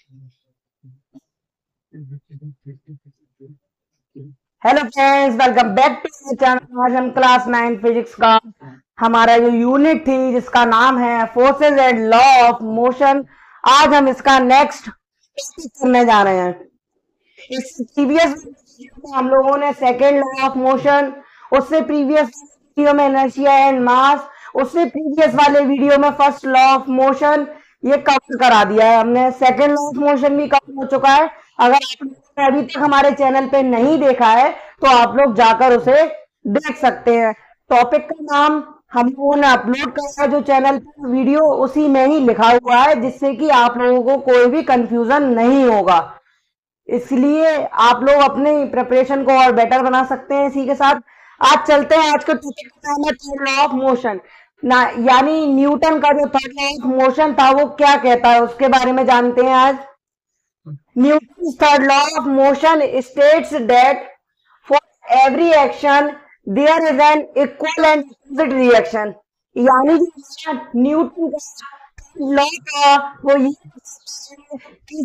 Hello friends, welcome back to channel. आज हम class 9 physics का हमारा जो यूनिट थी जिसका नाम है forces and law of motion, आज हम इसका नेक्स्ट टॉपिक करने जा रहे हैं। इस प्रीवियस वीडियो में हम लोगों ने सेकेंड लॉ ऑफ मोशन, उससे प्रीवियस वीडियो में इनर्शिया एंड मास, उससे प्रीवियस वाले वीडियो में फर्स्ट लॉ ऑफ मोशन ये कवर करा दिया है हमने। सेकेंड लॉ ऑफ मोशन भी कवर हो चुका है। अगर आप लोगों ने अभी तक हमारे चैनल पे नहीं देखा है तो आप लोग जाकर उसे देख सकते हैं। टॉपिक का नाम हम लोगों ने अपलोड करा है जो चैनल पर वीडियो, उसी में ही लिखा हुआ है, जिससे कि आप लोगों को कोई भी कंफ्यूजन नहीं होगा। इसलिए आप लोग अपनी प्रिपरेशन को और बेटर बना सकते हैं इसी के साथ। आज चलते हैं। आज के टॉपिक का नाम है थर्ड लॉ ऑफ मोशन ना, यानी न्यूटन का जो थर्ड लॉ ऑफ मोशन था वो क्या कहता है उसके बारे में जानते हैं आज। Newton's third law of motion states that for every action there is an equal and opposite reaction। यानी जो न्यूटन का लॉ था वो ये कि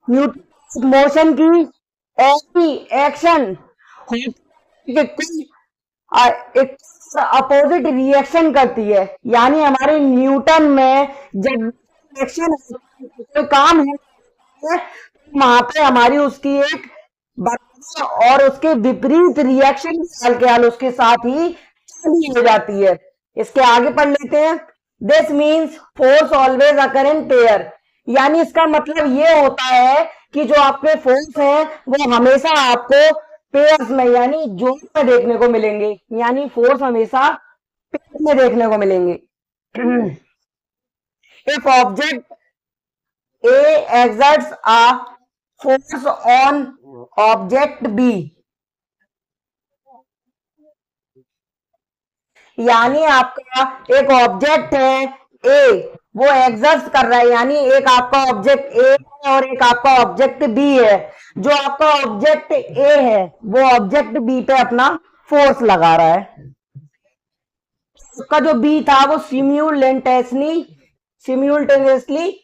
न्यूटन मोशन की एवरी एक्शन एक अपोजिट रिएक्शन करती है। यानी हमारे न्यूटन में जब एक्शन कोई काम है वहां पे हमारी उसकी एक बराबर और उसके विपरीत रिएक्शन ख्याल उसके साथ ही चालू हो जाती है। इसके आगे पढ़ लेते हैं। This means force always occur in pair. यानी इसका मतलब ये होता है कि जो आपके फोर्स हैं वो हमेशा आपको पेयर्स में यानी जोड़ में देखने को मिलेंगे। यानी फोर्स हमेशा पेयर में देखने को मिलेंगे। If object A exerts a force on object B, यानी आपका एक ऑब्जेक्ट है A, वो एग्जर्ट कर रहा है, यानी एक आपका ऑब्जेक्ट A है और एक आपका ऑब्जेक्ट B है। जो आपका ऑब्जेक्ट A है वो ऑब्जेक्ट B पे अपना फोर्स लगा रहा है। उसका जो B था वो सिम्यूल्टेनियसली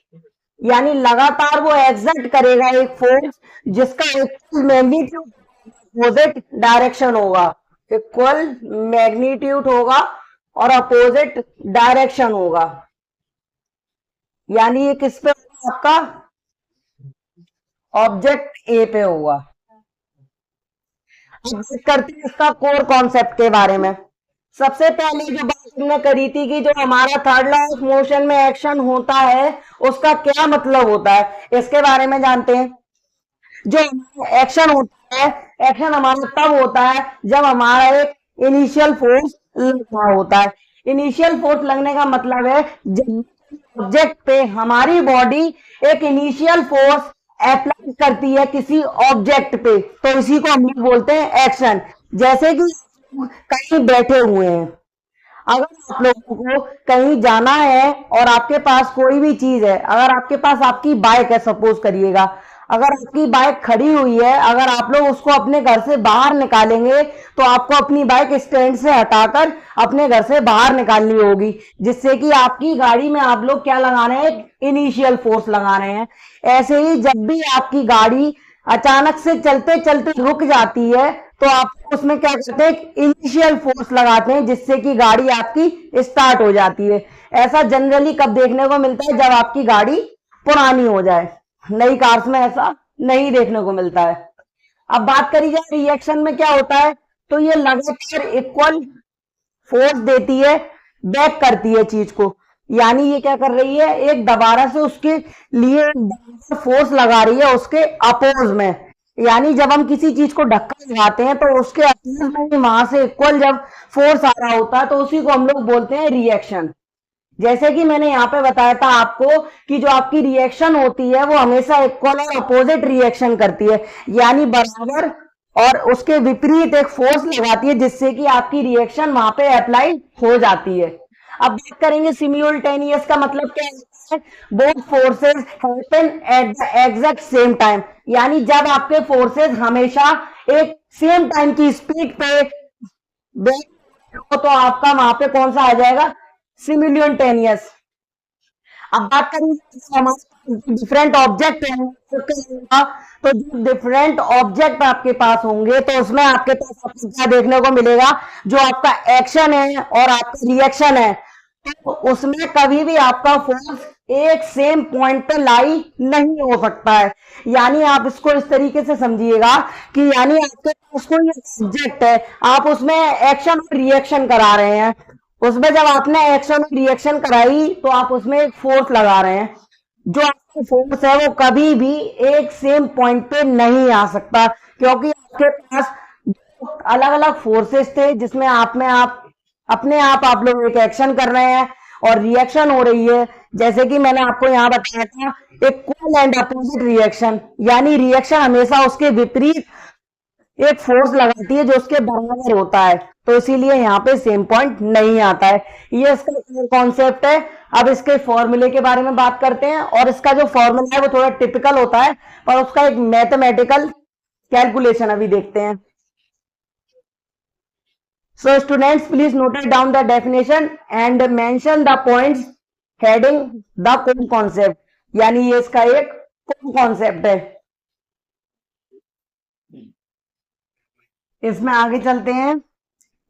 यानी लगातार वो एग्जर्ट करेगा एक फोर्स जिसका मैग्नीट्यूड अपोजिट डायरेक्शन होगा। इक्वल मैग्नीट्यूड होगा और अपोजिट डायरेक्शन होगा। यानी ये किस पे होगा? आपका ऑब्जेक्ट ए पे होगा। अब बात करते हैं इसका कोर कॉन्सेप्ट के बारे में। सबसे पहले जो बात हमने करी थी कि जो हमारा थर्ड लॉ ऑफ मोशन में एक्शन होता है उसका क्या मतलब होता है, इसके बारे में जानते हैं। जो एक्शन होता है, एक्शन हमारा तब होता है जब हमारा एक इनिशियल फोर्स लगा होता है। इनिशियल फोर्स लगने का मतलब है जब ऑब्जेक्ट पे हमारी बॉडी एक इनिशियल फोर्स अप्लाई करती है किसी ऑब्जेक्ट पे, तो इसी को हम लोग बोलते हैं एक्शन। जैसे कि कहीं बैठे हुए हैं, अगर आप लोगों को कहीं जाना है और आपके पास कोई भी चीज है, अगर आपके पास आपकी बाइक है, सपोज करिएगा, अगर आपकी बाइक खड़ी हुई है, अगर आप लोग उसको अपने घर से बाहर निकालेंगे तो आपको अपनी बाइक स्टैंड से हटाकर अपने घर से बाहर निकालनी होगी, जिससे कि आपकी गाड़ी में आप लोग क्या लगा रहे हैं, इनिशियल फोर्स लगा रहे हैं। ऐसे ही जब भी आपकी गाड़ी अचानक से चलते चलते रुक जाती है तो आप उसमें क्या करते हैं, इनिशियल फोर्स लगाते हैं, जिससे कि गाड़ी आपकी स्टार्ट हो जाती है। ऐसा जनरली कब देखने को मिलता है, जब आपकी गाड़ी पुरानी हो जाए। नई कार्स में ऐसा नहीं देखने को मिलता है। अब बात करी जाए रिएक्शन में क्या होता है, तो ये लगातार इक्वल फोर्स देती है, बैक करती है चीज को। यानी ये क्या कर रही है, एक दोबारा से उसके लिए फोर्स लगा रही है उसके अपोज में। यानी जब हम किसी चीज को धक्का लगाते हैं तो उसके अपोज में वहां से इक्वल जब फोर्स आ रहा होता है तो उसी को हम लोग बोलते हैं रिएक्शन। जैसे कि मैंने यहाँ पे बताया था आपको कि जो आपकी रिएक्शन होती है वो हमेशा इक्वल और अपोजिट रिएक्शन करती है, यानी बराबर और उसके विपरीत एक फोर्स लगाती है, जिससे कि आपकी रिएक्शन वहां पे अप्लाई हो जाती है। अब बात करेंगे सिम्यूल्टेनियस का मतलब क्या है। Both forces happen at the exact same time, यानी जब आपके फोर्सेस हमेशा एक सेम टाइम की स्पीड पे तो आपका वहां पे कौन सा आ जाएगा, सिम्यूल्टेनियस। अब बात करें हमारे डिफरेंट ऑब्जेक्ट है तो क्या होगा? तो जो डिफरेंट ऑब्जेक्ट आपके पास होंगे तो उसमें आपके पास आपको क्या देखने को मिलेगा? जो आपका एक्शन है और आपका रिएक्शन है, तो उसमें कभी भी आपका फोर्स एक सेम पॉइंट पे लाई नहीं हो सकता है। यानी आप इसको इस तरीके से समझिएगा कि यानी आपके पास कोई सब्जेक्ट है, आप उसमें एक्शन और रिएक्शन करा रहे हैं, उसमें जब आपने एक्शन और रिएक्शन कराई तो आप उसमें एक फोर्स लगा रहे हैं। जो आपका फोर्स है वो कभी भी एक सेम पॉइंट पे नहीं आ सकता, क्योंकि आपके पास अलग अलग फोर्सेस थे जिसमें आप में आप अपने आप लोग एक एक्शन कर रहे हैं और रिएक्शन हो रही है। जैसे कि मैंने आपको यहाँ बताया था, एक इक्वल एंड अपोजिट रिएक्शन, यानी रिएक्शन हमेशा उसके विपरीत एक फोर्स लगाती है जो उसके बराबर होता है, तो इसीलिए यहाँ पे सेम पॉइंट नहीं आता है। ये इसका कॉन्सेप्ट है। अब इसके फॉर्मूले के बारे में बात करते हैं, और इसका जो फॉर्मूला है वो थोड़ा टिपिकल होता है, पर उसका एक मैथमेटिकल कैलकुलेशन अभी देखते हैं। So students, please note down the definition and mention the points heading the core concept। यानी ये इसका एक core concept है। इसमें आगे चलते हैं।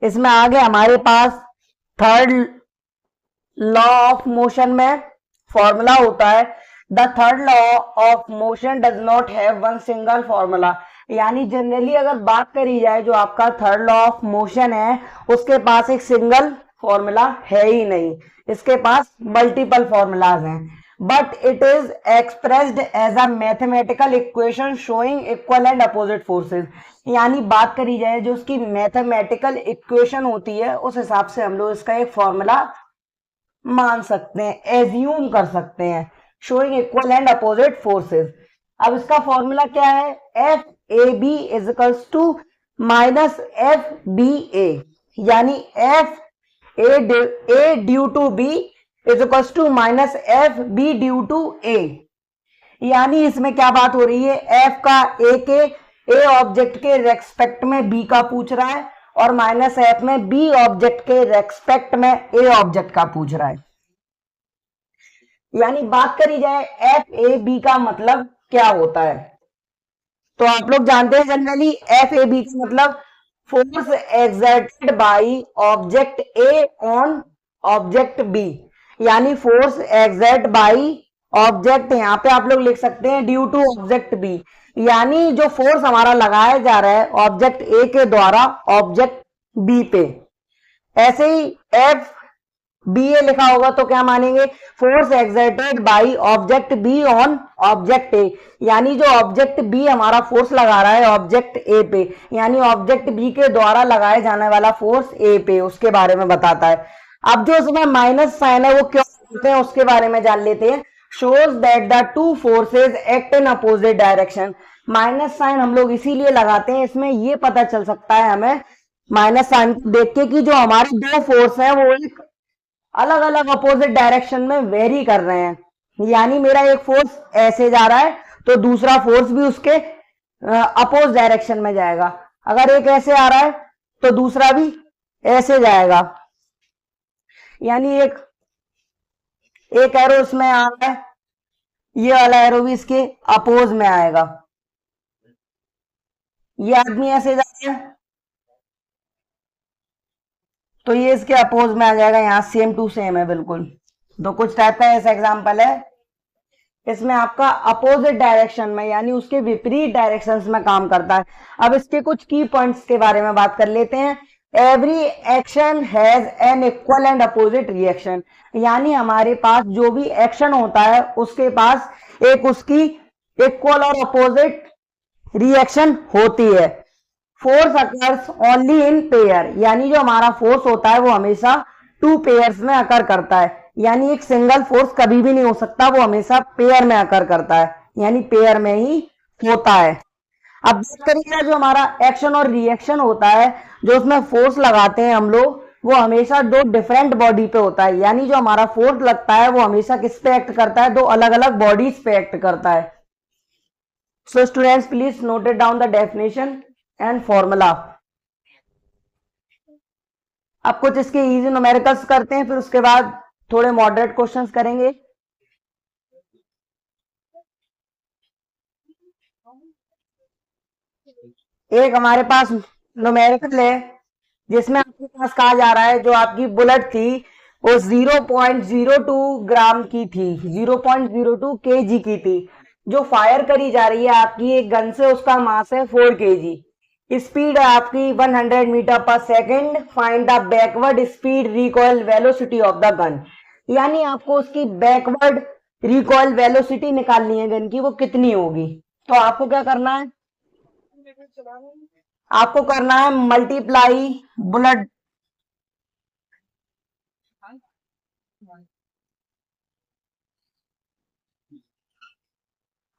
इसमें आगे हमारे पास थर्ड लॉ ऑफ मोशन में फॉर्मूला होता है, the third law of motion does not have one single formula. यानी जनरली अगर बात करी जाए जो आपका थर्ड लॉ ऑफ मोशन है उसके पास एक सिंगल फॉर्मूला है ही नहीं, इसके पास मल्टीपल फॉर्मूलाज हैं, but it is expressed as a mathematical equation showing equal and opposite forces. यानी बात करी जाए जो उसकी मैथमेटिकल इक्वेशन होती है उस हिसाब से हम लोग इसका एक फॉर्मूला मान सकते हैं, एज्यूम कर सकते हैं, showing equal and opposite forces. अब इसका फॉर्मूला क्या है? F A B is equals to minus F B A, यानी F A due to B is equals to minus F B due to A. यानी इसमें क्या बात हो रही है? एफ का ए ऑब्जेक्ट के रेस्पेक्ट में बी का पूछ रहा है, और माइनस एफ में बी ऑब्जेक्ट के रेस्पेक्ट में ए ऑब्जेक्ट का पूछ रहा है। यानी बात करी जाए एफ ए बी का मतलब क्या होता है, तो आप लोग जानते हैं जनरली एफ ए बी का मतलब force exerted by object A on object B. यानी फोर्स एक्सर्ट बाय ऑब्जेक्ट, यहां पे आप लोग लिख सकते हैं ड्यू टू ऑब्जेक्ट बी। यानी जो फोर्स हमारा लगाया जा रहा है ऑब्जेक्ट ए के द्वारा ऑब्जेक्ट बी पे, ऐसे ही एफ बी ए लिखा होगा तो क्या मानेंगे? Force exerted by object B on object A. यानी जो ऑब्जेक्ट बी हमारा फोर्स लगा रहा है ऑब्जेक्ट ए पे, यानी ऑब्जेक्ट बी के द्वारा लगाए जाने वाला फोर्स ए पे, उसके बारे में बताता है। अब जो इसमें माइनस साइन है वो क्यों होते हैं उसके बारे में जान लेते हैं। shows that the two forces act in opposite direction। Minus sign हम लोग इसीलिए लगाते हैं, इसमें ये पता चल सकता है हमें माइनस साइन देख के कि जो हमारे दो फोर्स हैं वो एक अलग अलग अपोजिट डायरेक्शन में वेरी कर रहे हैं। यानी मेरा एक फोर्स ऐसे जा रहा है तो दूसरा फोर्स भी उसके अपोज डायरेक्शन में जाएगा, अगर एक ऐसे आ रहा है तो दूसरा भी ऐसे जाएगा। यानी एक एरो इसमें आ रहा है, ये वाला एरो भी इसके अपोज में आएगा। ये आदमी ऐसे जा रहा है तो ये इसके अपोज में आ जाएगा, यहां सेम टू सेम है बिल्कुल। तो कुछ टाइप का ऐसा एग्जांपल है, इसमें आपका अपोजिट डायरेक्शन में यानी उसके विपरीत डायरेक्शंस में काम करता है। अब इसके कुछ की पॉइंट्स के बारे में बात कर लेते हैं। Every action has an equal and opposite reaction. यानी हमारे पास जो भी एक्शन होता है उसके पास एक उसकी इक्वल और अपोजिट रिएक्शन होती है। Force occurs only in pair. यानी जो हमारा फोर्स होता है वो हमेशा टू पेयर्स में अकर करता है। यानी एक सिंगल फोर्स कभी भी नहीं हो सकता, वो हमेशा पेयर में अकर करता है, यानी पेयर में ही होता है। अब बात करिए जो हमारा एक्शन और रिएक्शन होता है, जो उसमें फोर्स लगाते हैं हम लोग, वो हमेशा दो डिफरेंट बॉडी पे होता है। यानी जो हमारा फोर्स लगता है वो हमेशा किस पे एक्ट करता है? दो अलग अलग बॉडीज पे एक्ट करता है। So students please note it down the definition and formula. अब कुछ इसके इजी न्यूमेरिकल्स करते हैं, फिर उसके बाद थोड़े मॉडरेट क्वेश्चंस करेंगे। एक हमारे पास न्यूमेरिकल है जिसमें आपके पास कहा जा रहा है जो आपकी बुलेट थी वो 0.02 ग्राम की थी, 0.02 केजी की थी। जो फायर करी जा रही है आपकी एक गन से उसका मास है 4 केजी। स्पीड है आपकी 100 मीटर पर second. Find the backward speed recoil velocity of the gun. यानी आपको उसकी बैकवर्ड रिकॉइल वेलोसिटी निकालनी है गन की, वो कितनी होगी। तो आपको क्या करना है, आपको करना है मल्टीप्लाई बुलेट,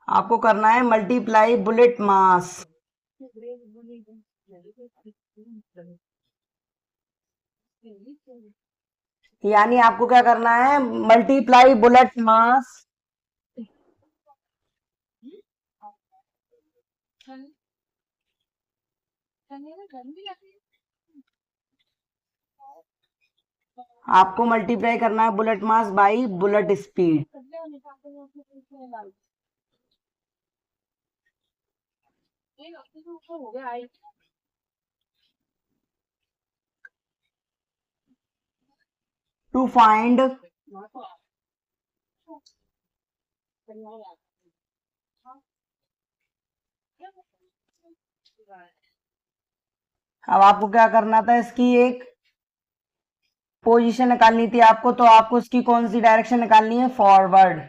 आपको करना है मल्टीप्लाई बुलेट मास। यानी आपको क्या करना है, मल्टीप्लाई बुलेट मास। आपको मल्टीप्लाई करना है bullet mass by bullet speed. To find अब आपको क्या करना था, इसकी एक पोजीशन निकालनी थी आपको। तो आपको इसकी कौन सी डायरेक्शन निकालनी है, फॉरवर्ड।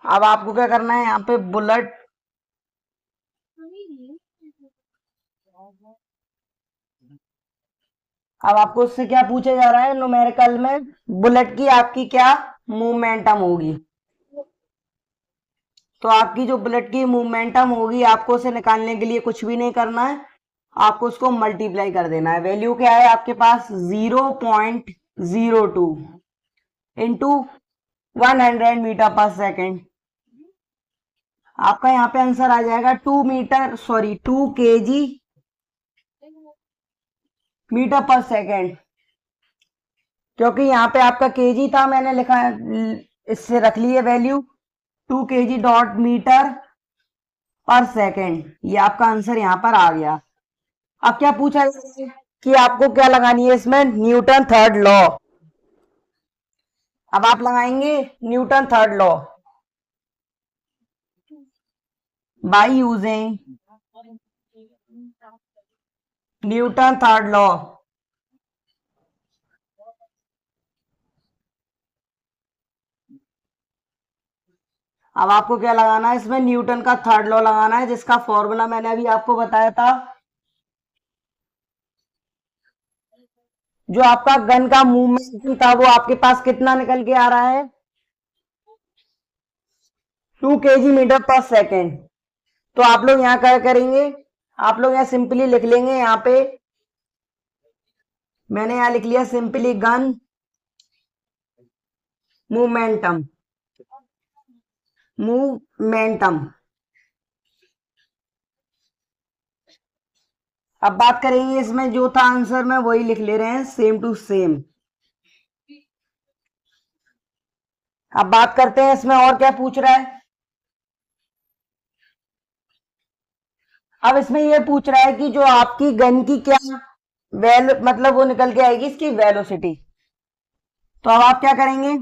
अब आपको क्या करना है, यहाँ पे बुलेट, अब आपको उससे क्या पूछा जा रहा है न्यूमेरिकल में, बुलेट की आपकी क्या मोमेंटम होगी। तो आपकी जो बुलेट की मोमेंटम होगी आपको उसे निकालने के लिए कुछ भी नहीं करना है, आपको उसको मल्टीप्लाई कर देना है। वैल्यू क्या है आपके पास, 0.02 इंटू 100 मीटर पर सेकेंड। आपका यहाँ पे आंसर आ जाएगा 2 केजी मीटर पर सेकेंड। क्योंकि यहाँ पे आपका केजी था, मैंने लिखा, इससे रख ली है वैल्यू 2 केजी डॉट मीटर पर सेकेंड। ये आपका आंसर यहाँ पर आ गया। अब क्या पूछा है कि आपको क्या लगानी है इसमें, न्यूटन थर्ड लॉ। अब आप लगाएंगे Newton third law by using Newton third law. अब आपको क्या लगाना है इसमें, न्यूटन का थर्ड लॉ लगाना है, जिसका फॉर्मूला मैंने अभी आपको बताया था। जो आपका गन का मूवमेंट था वो आपके पास कितना निकल के आ रहा है, 2 केजी मीटर पर सेकेंड। तो आप लोग यहाँ क्या करेंगे, आप लोग यहाँ सिंपली लिख लेंगे, यहाँ पे मैंने यहाँ लिख लिया सिंपली गन मोमेंटम, मूवमेंटम। अब बात करेंगे इसमें जो था आंसर में वही लिख ले रहे हैं सेम टू सेम। अब बात करते हैं इसमें और क्या पूछ रहा है। अब इसमें ये पूछ रहा है कि जो आपकी गन की क्या मतलब वो निकल के आएगी इसकी वेलोसिटी। तो अब आप क्या करेंगे,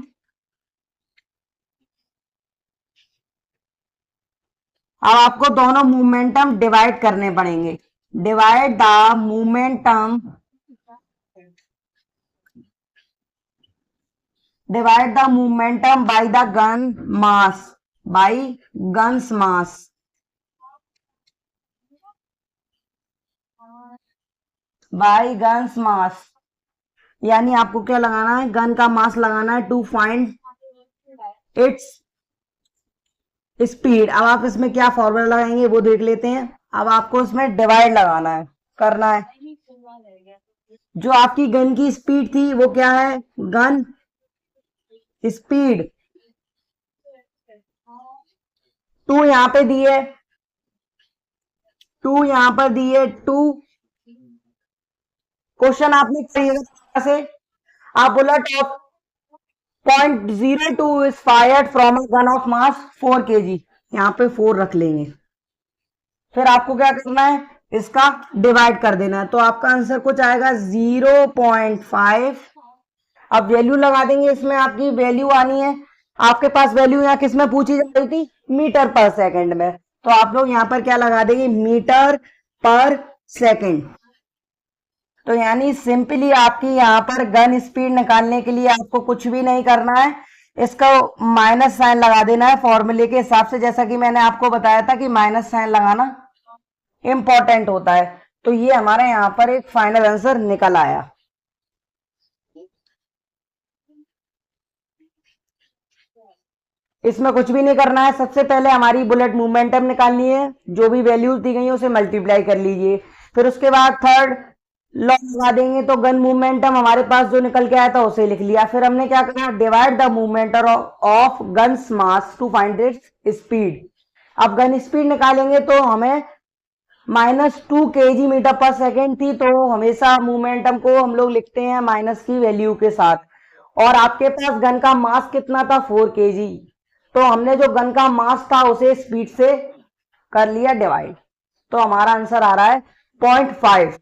अब आपको दोनों मोमेंटम डिवाइड करने पड़ेंगे। Divide the momentum, divide the momentum by the gun mass, by guns mass. By guns mass यानी आपको क्या लगाना है, गन का मास लगाना है टू फाइंड इट्स स्पीड। अब आप इसमें क्या फॉर्मूला लगाएंगे वो देख लेते हैं। अब आपको इसमें डिवाइड लगाना है, करना है। जो आपकी गन की स्पीड थी वो क्या है, गन स्पीड 2 यहाँ पे दी है, 2 यहां पर दिए 2। क्वेश्चन आपने करिएगा से, आप बोला top 0.02 is fired from a gun of mass 4 kg, यहां पे 4 रख लेंगे। फिर आपको क्या करना है, इसका डिवाइड कर देना है, तो आपका आंसर कुछ आएगा 0.5। अब वैल्यू लगा देंगे, इसमें आपकी वैल्यू आनी है, आपके पास वैल्यू यहाँ किस में पूछी जा रही थी, मीटर पर सेकंड में, तो आप लोग यहाँ पर क्या लगा देंगे, मीटर पर सेकंड। तो यानी सिंपली आपकी यहाँ पर गन स्पीड निकालने के लिए आपको कुछ भी नहीं करना है, इसका माइनस साइन लगा देना है फॉर्मूले के हिसाब से, जैसा कि मैंने आपको बताया था कि माइनस साइन लगाना इंपॉर्टेंट होता है। तो ये हमारे यहाँ पर एक फाइनल आंसर निकल आया। इसमें कुछ भी नहीं करना है, सबसे पहले हमारी बुलेट मोमेंटम निकालनी है, जो भी वैल्यूज दी गई है उसे मल्टीप्लाई कर लीजिए। फिर उसके बाद थर्ड लॉ लगा देंगे, तो गन मोमेंटम हमारे पास जो निकल के आया था उसे लिख लिया। फिर हमने क्या करा, divide the momentum of guns mass to find its speed. अब गन स्पीड निकालेंगे तो हमें -2 kg मीटर पर सेकेंड थी, तो हमेशा मोमेंटम को हम लोग लिखते हैं माइनस की वैल्यू के साथ। और आपके पास गन का मास कितना था, 4 kg, तो हमने जो गन का मास था उसे स्पीड से कर लिया डिवाइड, तो हमारा आंसर आ रहा है 0.5।